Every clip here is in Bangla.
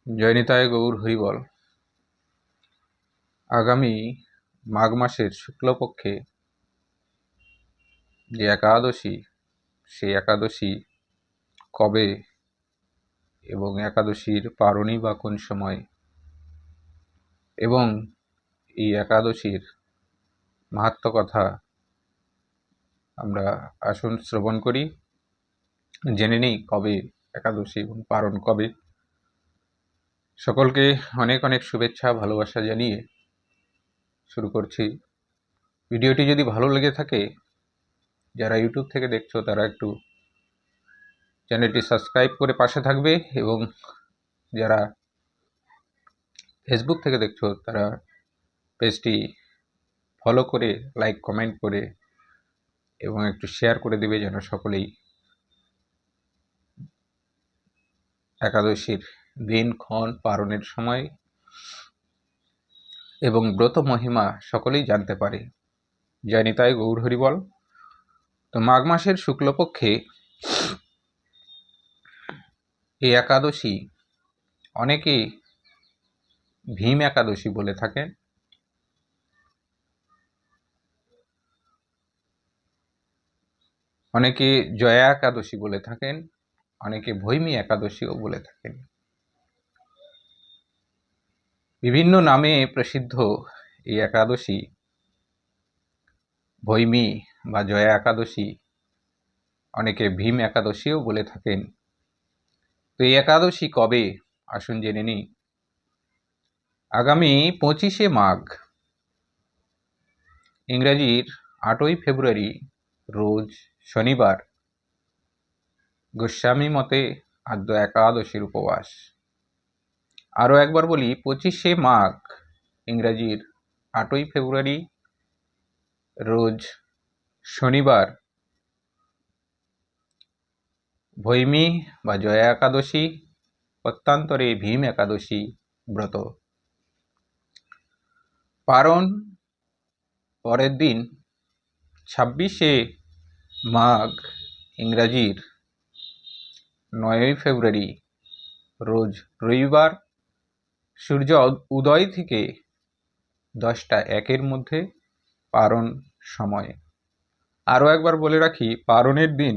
জয়নিতায় গৌর হরিবল। আগামী মাঘ মাসের শুক্লপক্ষে যে একাদশী, সেই একাদশী কবে এবং একাদশীর পারণই বা কোন সময়, এবং এই একাদশীর মাহাত্ম্য কথা আমরা আসুন শ্রবণ করি, জেনে নিই কবে একাদশী এবং পারণ কবে। সকলকে অনেক অনেক শুভেচ্ছা ভালোবাসা জানিয়ে শুরু করছি। ভিডিওটি যদি ভালো লেগে থাকে, যারা ইউটিউব থেকে দেখছো তারা একটু চ্যানেলটি সাবস্ক্রাইব করে পাশে থাকবে, এবং যারা ফেসবুক থেকে দেখছো তারা পেজটি ফলো করে লাইক কমেন্ট করে এবং একটু শেয়ার করে দেবে, যেন সকলেই একাদশীর দিনক্ষণ, পারণের সময় এবং ব্রত মহিমা সকলেই জানতে পারে। জয় নিতাই গৌর হরিবল। তো মাঘ মাসের শুক্লপক্ষে এই একাদশী অনেকে ভীম একাদশী বলে থাকেন, অনেকে জয়া একাদশী বলে থাকেন, অনেকে ভৈমী একাদশীও বলে থাকেন। বিভিন্ন নামে প্রসিদ্ধ এই একাদশী ভৈমী বা জয়া একাদশী, অনেকে ভীম একাদশীও বলে থাকেন। তো এই একাদশী কবে আসুন জেনে নিই। আগামী 25শে মাঘ, ইংরাজির 8ই ফেব্রুয়ারি রোজ শনিবার, গোস্বামী মতে আদ্য একাদশীর উপবাস। আরও একবার বলি, 25শে মাঘ, ইংরাজির 8ই ফেব্রুয়ারি রোজ শনিবার, ভৈমী বা জয়া একাদশী, পত্যান্তরে ভীম একাদশী ব্রত। পারণ পরের দিন 26শে মাঘ, ইংরাজির 9ই ফেব্রুয়ারি রোজ রবিবার, সূর্য উদয় থেকে 10টা 1-এর মধ্যে পারণ সময়। আরও একবার বলে রাখি, পারণের দিন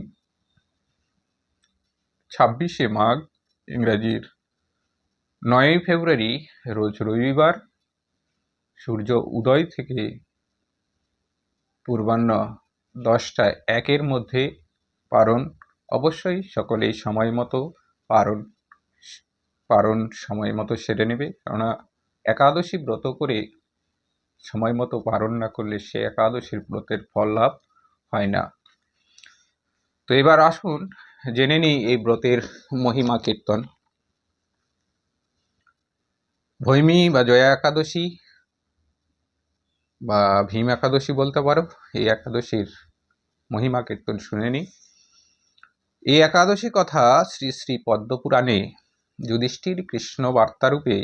26শে মাঘ, ইংরাজির 9ই ফেব্রুয়ারি রোজ রবিবার, সূর্য উদয় থেকে পূর্বাহ্ন 10টা 1-এর মধ্যে পারণ। অবশ্যই সকলেই সময় মতো পারণ সময় মতো সেরে নেবে, কেননা একাদশী ব্রত করে সময় মতো পারণ না করলে সে একাদশীর ব্রতের ফল লাভ হয় না। তো এবার আসুন জেনে নিই এই ব্রতের মহিমা কীর্তন। ভৈমী বা জয়া একাদশী বা ভীম একাদশী বলতে পারো, এই একাদশীর মহিমা কীর্তন শুনে নিই। এই একাদশী কথা শ্রী শ্রী পদ্মপুরাণে যুধিষ্ঠির কৃষ্ণ বার্তারূপে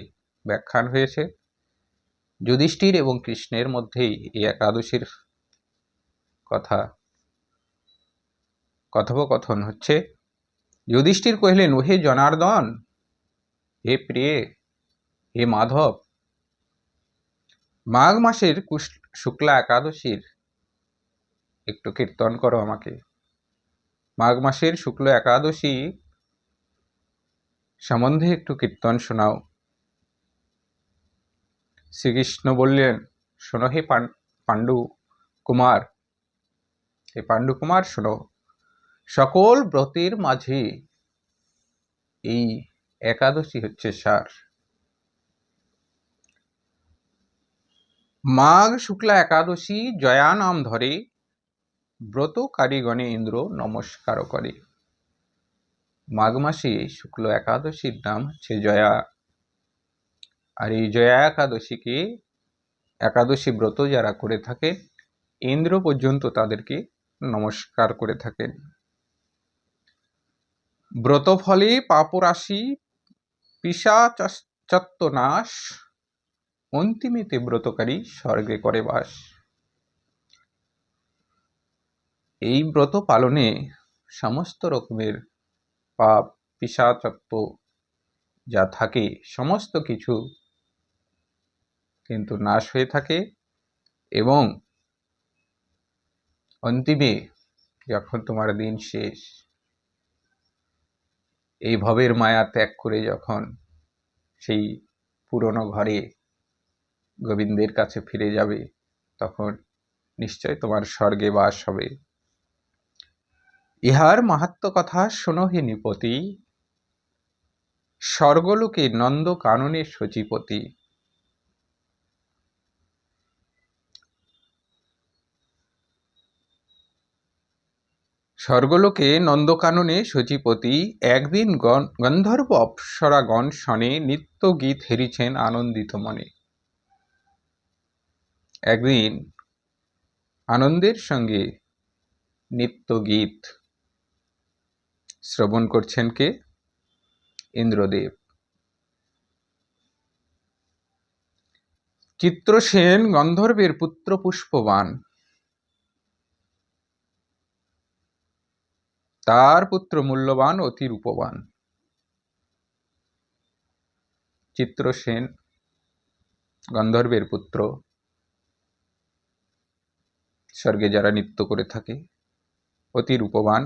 ব্যাখ্যান হয়েছে। যুধিষ্ঠির এবং কৃষ্ণের মধ্যেই এই একাদশীর কথা কথোপকথন হচ্ছে। যুধিষ্ঠির কহিলেন, ওহে জনার্দন, হে প্রিয়ে, হে মাধব, মাঘ মাসের শুক্লা একাদশীর একটু কীর্তন করো আমাকে। মাঘ মাসের শুক্ল একাদশী সম্বন্ধে একটু কীর্তন শোনাও। শ্রীকৃষ্ণ বললেন, শোনো হে পাণ্ডু কুমার, হে পাণ্ডু কুমার শোনো, সকল ব্রতের মাঝে এই একাদশী হচ্ছে সার। মাঘ শুক্লা একাদশী জয়া নাম ধরে, ব্রত কারিগণে ইন্দ্র নমস্কার করে। মাঘ মাসে শুক্ল একাদশীর নাম হচ্ছে জয়া, আর এই জয়া একাদশীকে, একাদশী ব্রত যারা করে থাকে, ইন্দ্র পর্যন্ত তাদেরকে নমস্কার করে থাকেন। ব্রত ফলে পাপরাশি পিশাচত্ব নাশ, অন্তিমেতে ব্রতকারী স্বর্গে করে বাস। এই ব্রত পালনে সমস্ত রকমের পাপ, পিশাচত্ব যা থাকে সমস্ত কিছু কিন্তু নাশ হয়ে থাকে, এবং অন্তিমে যখন তোমার দিন শেষ, এই ভবের মায়া ত্যাগ করে যখন সেই পুরনো ঘরে গোবিন্দের কাছে ফিরে যাবে, তখন নিশ্চয় তোমার স্বর্গে বাস হবে। ইহার মাহাত্ম্য কথা শোনো হে নৃপতি, স্বর্গলোকে নন্দ কাননে সচিপতি। স্বর্গলোকে নন্দকাননে সচিপতি, একদিন গন্ধর্ব অপ্সরাগণ শনে, নিত্য গীত হেরিছেন আনন্দিত মনে। একদিন আনন্দের সঙ্গে নিত্য গীত শ্রবণ করছেন কে? ইন্দ্রদেব। চিত্রসেন গন্ধর্বের পুত্র পুষ্পবান, তার পুত্র মূল্যবান অতি রূপবান। চিত্রসেন গন্ধর্বের পুত্র, স্বর্গে যারা নৃত্য করে থাকে, অতি রূপবান।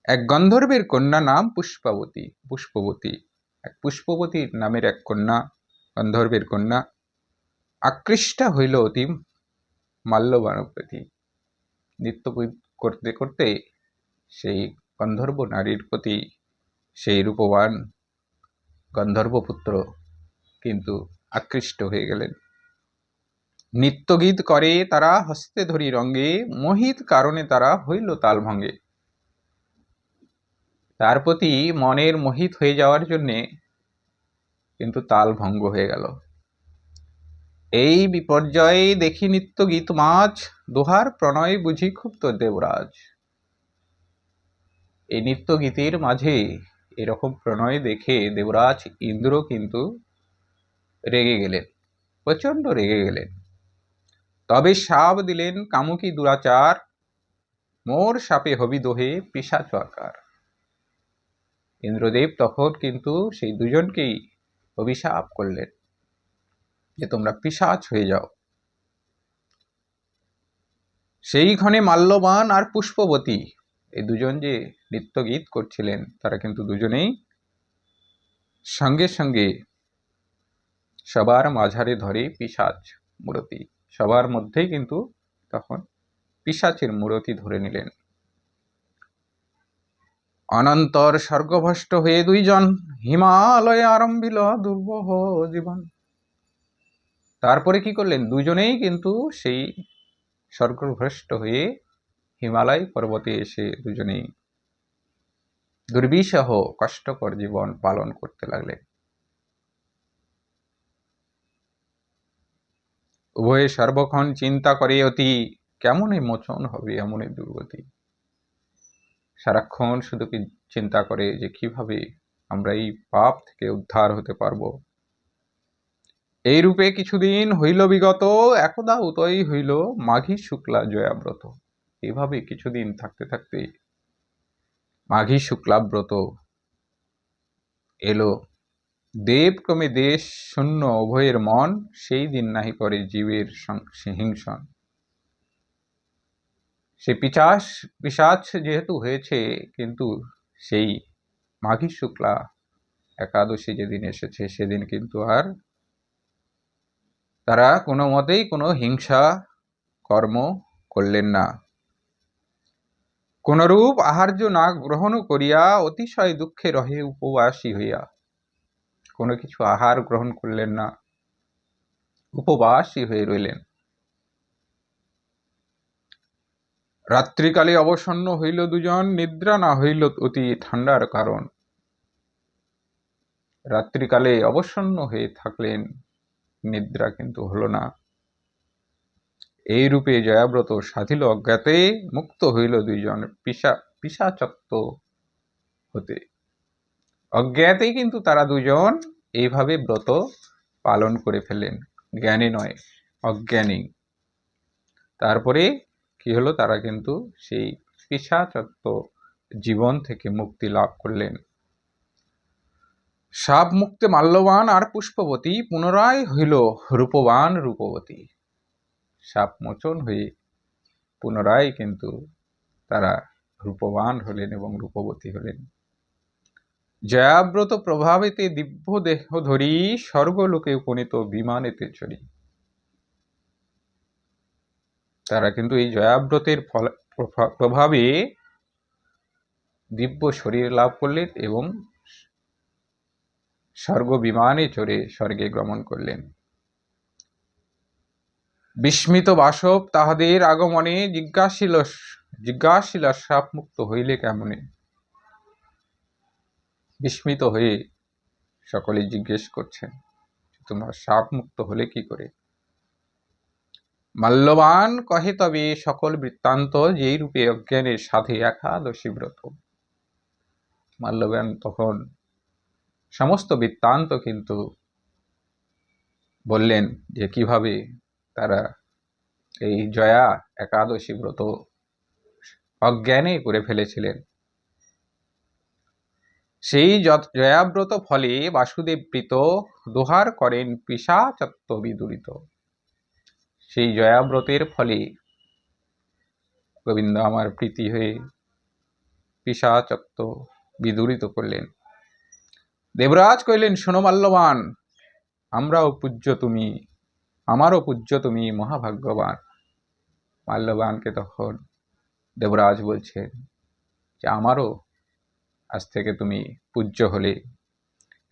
এক গন্ধর্বের কন্যা নাম পুষ্পবতী। পুষ্পবতী, এক পুষ্পবতী নামের এক কন্যা, গন্ধর্বের কন্যা, আকৃষ্টা হইল অতি মাল্যবান প্রতি। নৃত্য করতে করতে সেই গন্ধর্ব নারীর প্রতি সেই রূপবান গন্ধর্বপুত্র কিন্তু আকৃষ্ট হয়ে গেলেন। নিত্যগীত করে তারা হস্তে ধরি রঙ্গে, মোহিত কারণে তারা হইল তাল ভঙ্গে। তার প্রতি মনের মোহিত হয়ে যাওয়ার জন্যে কিন্তু তাল ভঙ্গ হয়ে গেল। এই বিপর্যয়ে দেখি নিত্য গীত মাঝ, দোহার প্রণয় বুঝি ক্ষুব্ধ দেবরাজ। এই নিত্য গীতের মাঝে এরকম প্রণয় দেখে দেবরাজ ইন্দ্র কিন্তু রেগে গেলেন, প্রচন্ড রেগে গেলেন। তবে শাপ দিলেন কামুকি দুরাচার, মোর শাপে হবি দোহে পিশাচ আকার। ইন্দ্রদেব তখন কিন্তু সেই দুজনকেই অভিশাপ করলেন যে তোমরা পিশাচ হয়ে যাও। সেই ক্ষণে মাল্যবান আর পুষ্পবতী, এই দুজন যে নৃত্য গীত করছিলেন, তারা কিন্তু দুজনেই সঙ্গে সঙ্গে সবার মাঝারে ধরে পিশাচ মূরতি, সবার মধ্যেই কিন্তু তখন পিশাচের মূরতি ধরে নিলেন। অনন্তর স্বর্গভ্রষ্ট হয়ে দুইজন, হিমালয়ে আরম্ভিল দুর্বহ জীবন। তারপরে কি করলেন? দুজনেই কিন্তু সেই স্বর্গভ্রষ্ট হয়ে হিমালয় পর্বতে এসে দুজনেই দুর্বিষহ কষ্টকর জীবন পালন করতে লাগলেন। উভয়ে সর্বক্ষণ চিন্তা করে অতি, কেমনে মোচন হবে এমনই দুর্গতি। সারাক্ষণ শুধু চিন্তা করে যে কিভাবে আমরা এই পাপ থেকে উদ্ধার হতে পারবো। এই রূপে কিছুদিন হইল বিগত, একদা উদয় হইল মাঘী শুক্লা জয়াব্রত। এভাবে কিছুদিন থাকতে থাকতে মাঘী শুক্লাব্রত এলো। দেবক্রমে দেশ শূন্য উভয়ের মন, সেই দিন নাহি করে জীবের হিংসন। সে পিশাচ যেহেতু হয়েছে, কিন্তু সেই মাঘী শুক্লা একাদশী যেদিন এসেছে, সেদিন কিন্তু আর তারা কোনো মতেই কোনো হিংসা কর্ম করলেন না। কোনরূপ আহার্য না গ্রহণ করিয়া অতিশয় দুঃখে রহে উপবাসী হইয়া। কোনো কিছু আহার গ্রহণ করলেন না, উপবাসী হয়ে রইলেন। রাত্রিকালে অবসন্ন হইল দুজন, নিদ্রা না হইল অতি ঠান্ডার কারণ। রাত্রিকালে অবসন্ন হয়ে থাকলেন, নিদ্রা কিন্তু হলো না। এই রূপে জয়াব্রত সাধিল অজ্ঞাতে, মুক্ত হইল দুইজন পিশাচত্ব হতে। অজ্ঞাতেই কিন্তু তারা দুজন এইভাবে ব্রত পালন করে ফেলেন, জ্ঞানী নয়, অজ্ঞানী। তারপরে কি হলো? তারা কিন্তু সেই পিশাচত্ব জীবন থেকে মুক্তি লাভ করলেন। শাপ মুক্তে মাল্যবান আর পুষ্পবতী পুনরায় হইল রূপবান রূপবতী। শাপ মোচন হয়ে পুনরায় কিন্তু তারা রূপবান হলেন এবং রূপবতী হলেন। জয়াব্রত প্রভাবিতে দিব্য দেহ ধরি স্বর্গলোকে উপনীত বিমানেতে চড়ি। তারা কিন্তু এই জয়াব্রতের প্রভাবে দিব্য শরীর লাভ করলেন এবং স্বর্গ বিমানে চড়ে স্বর্গে গমন করলেন। বিস্মিত বাসব তাহাদের আগমনে জিজ্ঞাসিল শাপ মুক্ত হইলে কেমনে। বিস্মিত হয়ে সকলে জিজ্ঞেস করছেন তোমরা শাপ মুক্ত হলে কি করে। মাল্যবান কহে তবে সকল বৃত্তান্ত, যেই রূপে অজ্ঞানের সাথে একাদশী ব্রত। মাল্যবান তখন সমস্ত বৃত্তান্ত কিন্তু বললেন যে কিভাবে তারা এই জয়া একাদশী ব্রত অজ্ঞানে করে ফেলেছিলেন। সেই জয়াব্রত ফলে বাসুদেব প্রীত দোহার করেন পিশাচত্ব বিদূরিত। সেই জয়াব্রতের ফলে গোবিন্দ আমার প্রীতি হয়ে পিশাচত্ব বিদূরিত করলেন। দেবরাজ কইলেন শোনো মাল্যবান, আমরাও পূজ্য তুমি, আমারও পূজ্য তুমি মহাভাগ্যবান। মাল্যবানকে তখন দেবরাজ বলছেন যে আমারও আজ থেকে তুমি পূজ্য হলে।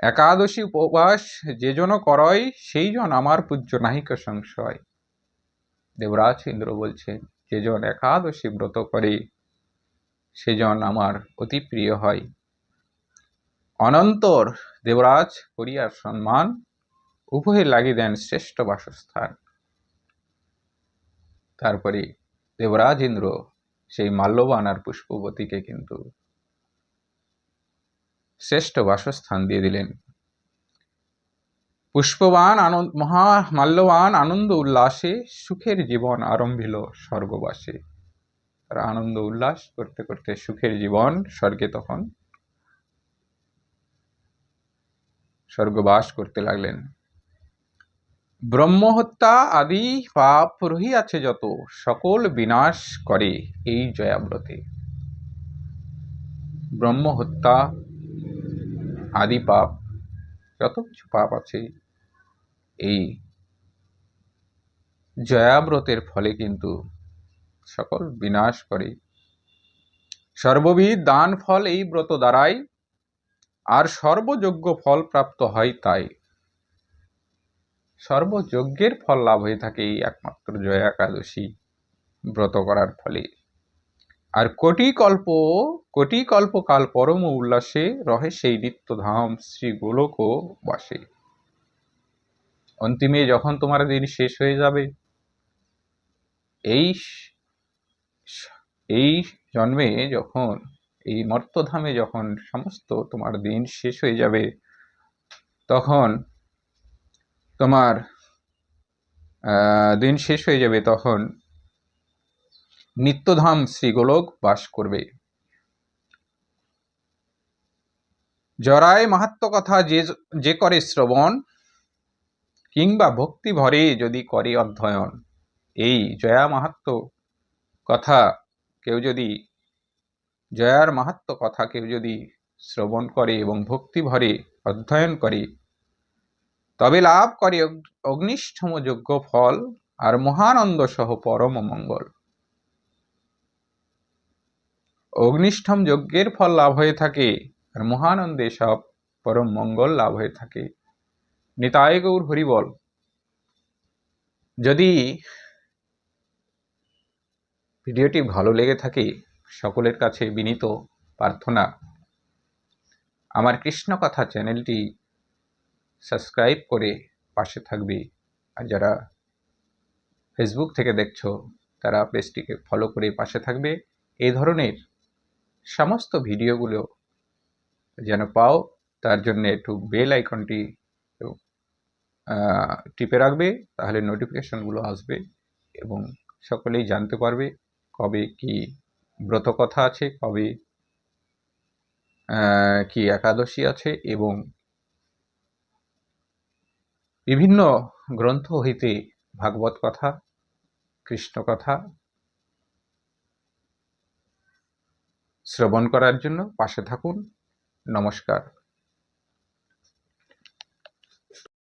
একাদশী উপবাস যে জন করয় সেই জন আমার পূজ্য নাহিক সংশয়। দেবরাজ ইন্দ্র বলছেন যে জন একাদশী ব্রত করে সেজন আমার অতি প্রিয় হয়। অনন্তর দেবরাজ করিয়ার সম্মান উভয়ে লাগিয়ে দেন শ্রেষ্ঠ বাসস্থান। তারপরে দেবরাজ ইন্দ্র সেই মাল্যবান আর পুষ্পবতীকে কিন্তু শ্রেষ্ঠ বাসস্থান দিয়ে দিলেন। পুষ্পবান মাল্যবান আনন্দ উল্লাসে সুখের জীবন আরম্ভিল স্বর্গবাসে। তারা আনন্দ উল্লাস করতে করতে সুখের জীবন স্বর্গে তখন স্বর্গবাস করতে লাগলেন। ব্রহ্মহত্যা আদি পাপ রহিয়াছে যত, সকল বিনাশ করে এই জয়াব্রতে। ব্রহ্মহত্যা আদি পাপ, যত কিছু পাপ আছে এই জয়াব্রতের ফলে কিন্তু সকল বিনাশ করে। সর্ববিধ দান ফল এই ব্রত দ্বারাই, আর সর্বযোগ্য ফল প্রাপ্ত হয় তাই। সর্বযজ্ঞের ফল লাভ হয়ে থাকে এই একমাত্র জয়া একাদশী ব্রত করার ফলে। আর কোটি কল্প কাল পরম উল্লাসে রহে সেই নিত্যধাম শ্রী গোলক বাসে। অন্তিমে যখন তোমার দিন শেষ হয়ে যাবে, এই জন্মে যখন এই মর্তধামে যখন সমস্ত তোমার দিন শেষ হয়ে যাবে, তখন তোমার দিন শেষ হয়ে যাবে, তখন নিত্যধাম শ্রী গোলক বাস করবে। জরায় মাহাত্ম্য কথা যে করে শ্রবণ, কিংবা ভক্তি ভরে যদি করে অধ্যয়ন। এই জয়া মাহাত্ম্য কথা কেউ যদি, জয়ার মাহাত্ম্য কথা কেউ যদি শ্রবণ করে এবং ভক্তি ভরে অধ্যয়ন করে, তবে লাভ করে অগ্নিষ্ঠম যজ্ঞ ফল আর মহানন্দ সহ পরম মঙ্গল। অগ্নিষ্ঠম যজ্ঞের ফল লাভ হয়ে থাকে আর মহানন্দে সব পরম মঙ্গল লাভ হয়ে থাকে। নিতাই গৌর হরিবল। যদি ভিডিওটি ভালো লেগে থাকে, সকলের কাছে বিনীত প্রার্থনা আমার কৃষ্ণ কথা চ্যানেলটি সাবস্ক্রাইব করে পাশে থাকবে। আর যারা ফেসবুক থেকে দেখছো তারা পেজটিকে ফলো করে পাশে থাকবে। এই ধরনের সমস্ত ভিডিওগুলো যেন পাও, তার জন্য একটু বেল আইকনটি টিপে রাখবে, তাহলে নোটিফিকেশনগুলো আসবে এবং সকলেই জানতে পারবে কবে কি ব্রত কথা আছে, কবে কি একাদশী আছে এবং বিভিন্ন গ্রন্থ হইতে ভাগবত কথা, কৃষ্ণ কথা শ্রবণ করার জন্য পাশে থাকুন। নমস্কার।